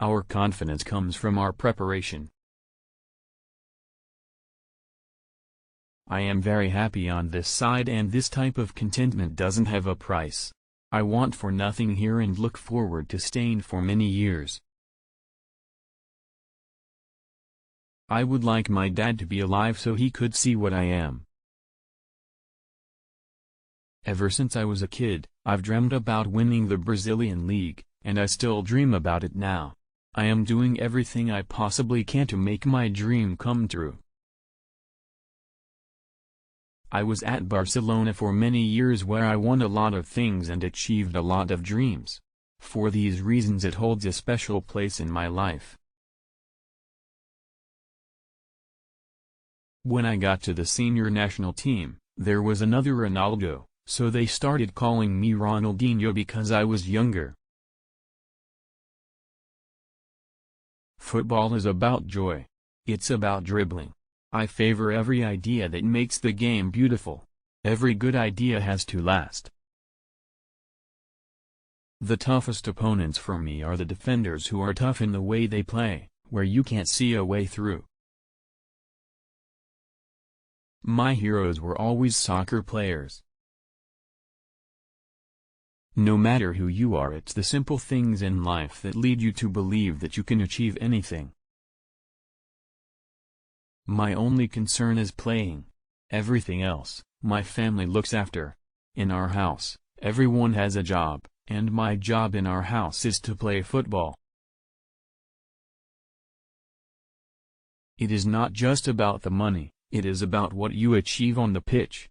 Our confidence comes from our preparation. I am very happy on this side, and this type of contentment doesn't have a price. I want for nothing here and look forward to staying for many years. I would like my dad to be alive so he could see what I am. Ever since I was a kid, I've dreamed about winning the Brazilian League, and I still dream about it now. I am doing everything I possibly can to make my dream come true. I was at Barcelona for many years where I won a lot of things and achieved a lot of dreams. For these reasons it holds a special place in my life. When I got to the senior national team, there was another Ronaldo, so they started calling me Ronaldinho because I was younger. Football is about joy. It's about dribbling. I favor every idea that makes the game beautiful. Every good idea has to last. The toughest opponents for me are the defenders who are tough in the way they play, where you can't see a way through. My heroes were always soccer players. No matter who you are, it's the simple things in life that lead you to believe that you can achieve anything. My only concern is playing. Everything else, my family looks after. In our house, everyone has a job, and my job in our house is to play football. It is not just about the money, it is about what you achieve on the pitch.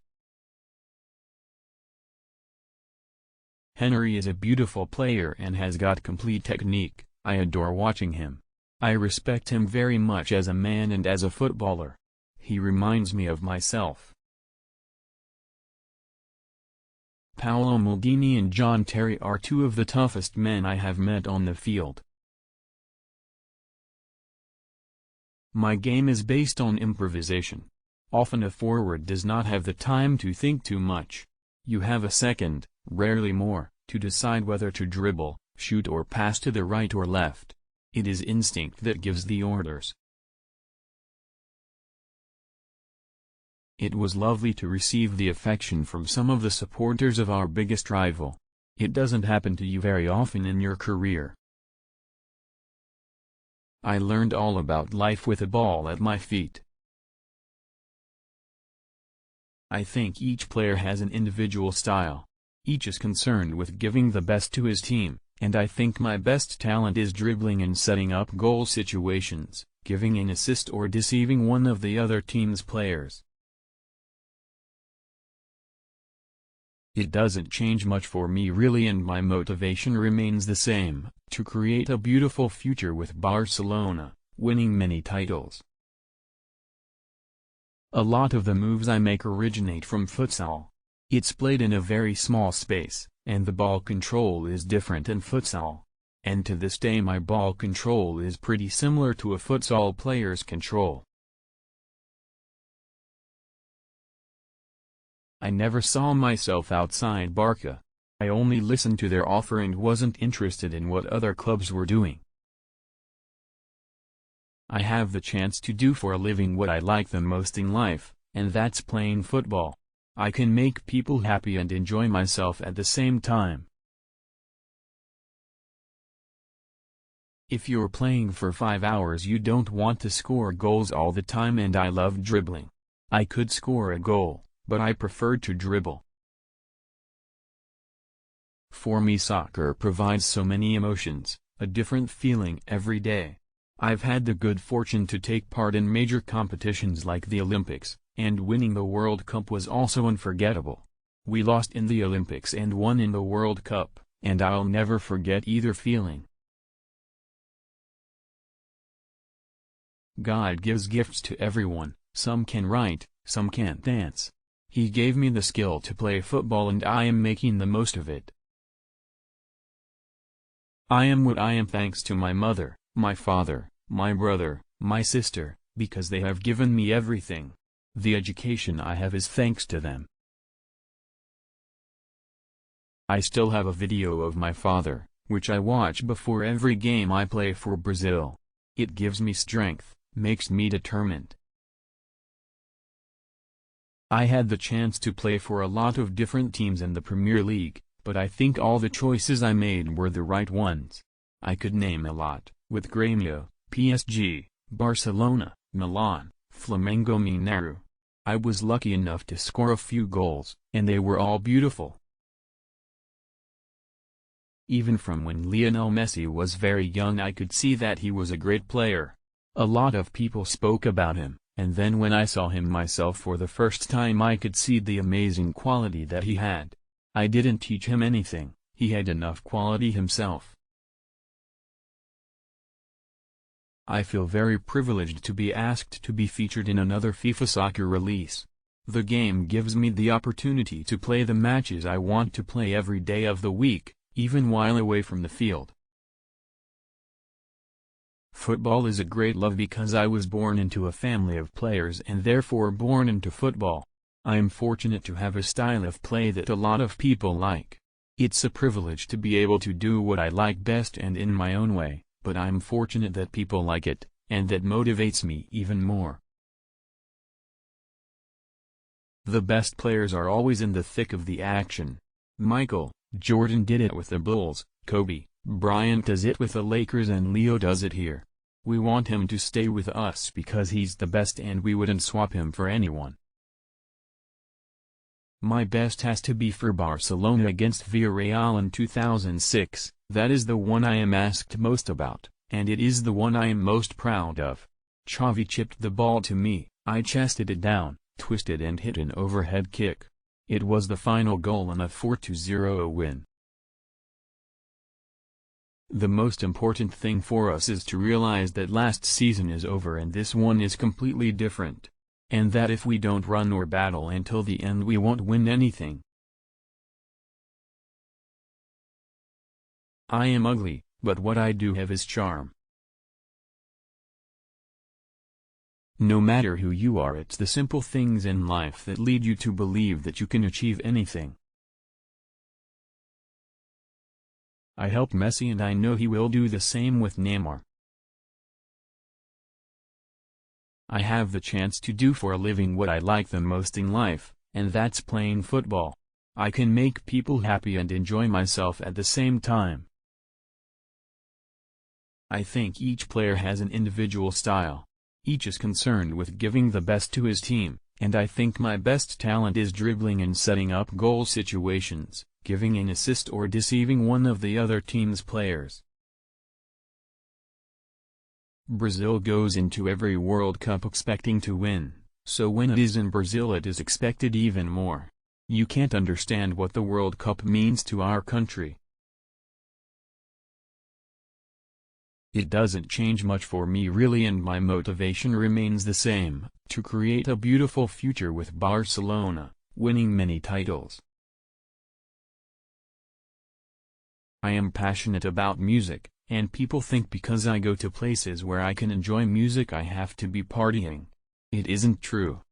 Henry is a beautiful player and has got complete technique. I adore watching him. I respect him very much as a man and as a footballer. He reminds me of myself. Paolo Maldini and John Terry are two of the toughest men I have met on the field. My game is based on improvisation. Often a forward does not have the time to think too much. You have a second, rarely more, to decide whether to dribble, shoot or pass to the right or left. It is instinct that gives the orders. It was lovely to receive the affection from some of the supporters of our biggest rival. It doesn't happen to you very often in your career. I learned all about life with a ball at my feet. I think each player has an individual style. Each is concerned with giving the best to his team, and I think my best talent is dribbling and setting up goal situations, giving an assist or deceiving one of the other team's players. It doesn't change much for me really, and my motivation remains the same, to create a beautiful future with Barcelona, winning many titles. A lot of the moves I make originate from futsal. It's played in a very small space, and the ball control is different in futsal. And to this day my ball control is pretty similar to a futsal player's control. I never saw myself outside Barca. I only listened to their offer and wasn't interested in what other clubs were doing. I have the chance to do for a living what I like the most in life, and that's playing football. I can make people happy and enjoy myself at the same time. If you're playing for 5 hours you don't want to score goals all the time, and I love dribbling. I could score a goal, but I prefer to dribble. For me soccer provides so many emotions, a different feeling every day. I've had the good fortune to take part in major competitions like the Olympics, and winning the World Cup was also unforgettable. We lost in the Olympics and won in the World Cup, and I'll never forget either feeling. God gives gifts to everyone. Some can write, some can't dance. He gave me the skill to play football and I am making the most of it. I am what I am thanks to my mother, my father, my brother, my sister, because they have given me everything. The education I have is thanks to them. I still have a video of my father, which I watch before every game I play for Brazil. It gives me strength, makes me determined. I had the chance to play for a lot of different teams in the Premier League, but I think all the choices I made were the right ones. I could name a lot, with Grêmio, PSG, Barcelona, Milan, Flamengo Mineiro. I was lucky enough to score a few goals, and they were all beautiful. Even from when Lionel Messi was very young I could see that he was a great player. A lot of people spoke about him, and then when I saw him myself for the first time I could see the amazing quality that he had. I didn't teach him anything, he had enough quality himself. I feel very privileged to be asked to be featured in another FIFA soccer release. The game gives me the opportunity to play the matches I want to play every day of the week, even while away from the field. Football is a great love because I was born into a family of players and therefore born into football. I am fortunate to have a style of play that a lot of people like. It's a privilege to be able to do what I like best and in my own way, but I'm fortunate that people like it, and that motivates me even more. The best players are always in the thick of the action. Michael Jordan did it with the Bulls, Kobe Bryant does it with the Lakers, and Leo does it here. We want him to stay with us because he's the best and we wouldn't swap him for anyone. My best has to be for Barcelona against Villarreal in 2006, that is the one I am asked most about, and it is the one I am most proud of. Xavi chipped the ball to me, I chested it down, twisted and hit an overhead kick. It was the final goal in a 4-0 win. The most important thing for us is to realize that last season is over and this one is completely different. And that if we don't run or battle until the end we won't win anything. I am ugly, but what I do have is charm. No matter who you are, it's the simple things in life that lead you to believe that you can achieve anything. I helped Messi and I know he will do the same with Neymar. I have the chance to do for a living what I like the most in life, and that's playing football. I can make people happy and enjoy myself at the same time. I think each player has an individual style. Each is concerned with giving the best to his team, and I think my best talent is dribbling and setting up goal situations, giving an assist or deceiving one of the other team's players. Brazil goes into every World Cup expecting to win, so when it is in Brazil it is expected even more. You can't understand what the World Cup means to our country. It doesn't change much for me really, and my motivation remains the same, to create a beautiful future with Barcelona, winning many titles. I am passionate about music, and people think because I go to places where I can enjoy music I have to be partying. It isn't true.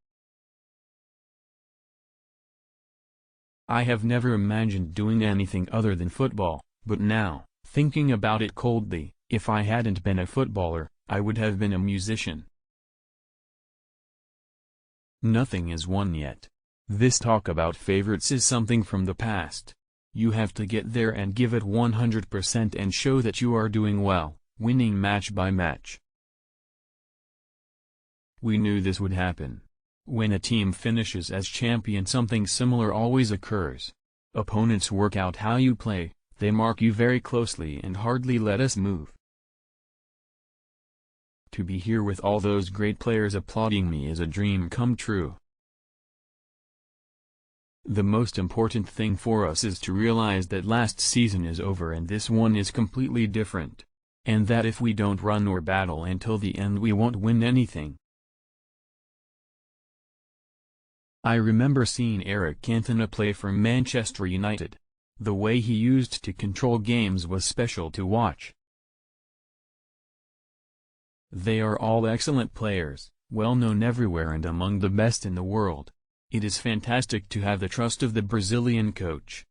I have never imagined doing anything other than football, but now, thinking about it coldly, if I hadn't been a footballer, I would have been a musician. Nothing is won yet. This talk about favorites is something from the past. You have to get there and give it 100% and show that you are doing well, winning match by match. We knew this would happen. When a team finishes as champion, something similar always occurs. Opponents work out how you play, they mark you very closely and hardly let us move. To be here with all those great players applauding me is a dream come true. The most important thing for us is to realize that last season is over and this one is completely different. And that if we don't run or battle until the end we won't win anything. I remember seeing Eric Cantona play for Manchester United. The way he used to control games was special to watch. They are all excellent players, well known everywhere and among the best in the world. It is fantastic to have the trust of the Brazilian coach.